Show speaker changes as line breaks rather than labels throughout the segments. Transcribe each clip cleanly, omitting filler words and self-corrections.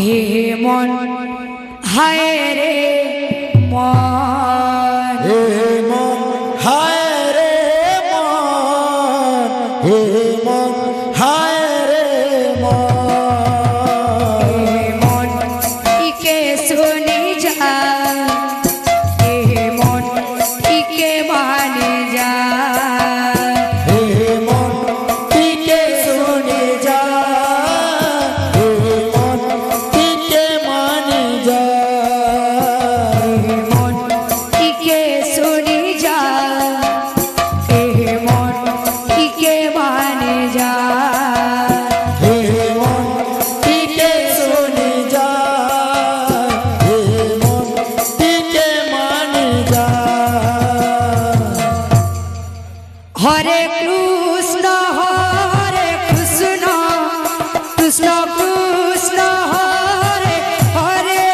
হে মন হায় রে মন,
হে মন হায় রে মন, হে মন হায় রে মন,
হে মন ইকে শুনে যা, হে মন ইকে মানে যা,
হে মন টিকে শুনে যা, হে মন টিকে মানে যা,
হে মন ইকে শুনে যা, হে মন ইকে মানে যা,
হে মন টিকে শুনে যা, হে মন টিকে মানে যা।
হরে কৃষ্ণ কৃষ্ণ কৃষ্ণ কৃষ্ণ হরে হরে,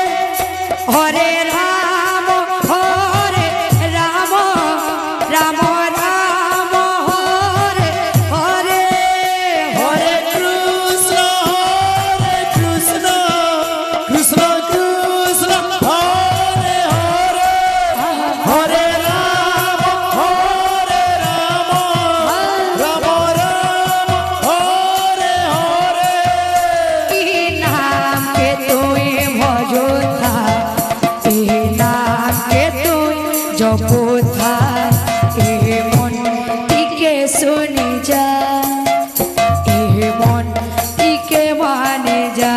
হরে রাম রাম রাম হরে হরে,
হরে কৃষ্ণ কৃষ্ণ কৃষ্ণ কৃষ্ণ হরে হরে, হরে রাম রাম রাম হরে হরে।
কি নাম কে তুই ভজোথা, কি নাম কে তুই জপোথা, এ মন টিকে শুনে যা, এ মন টিকে মানে যা।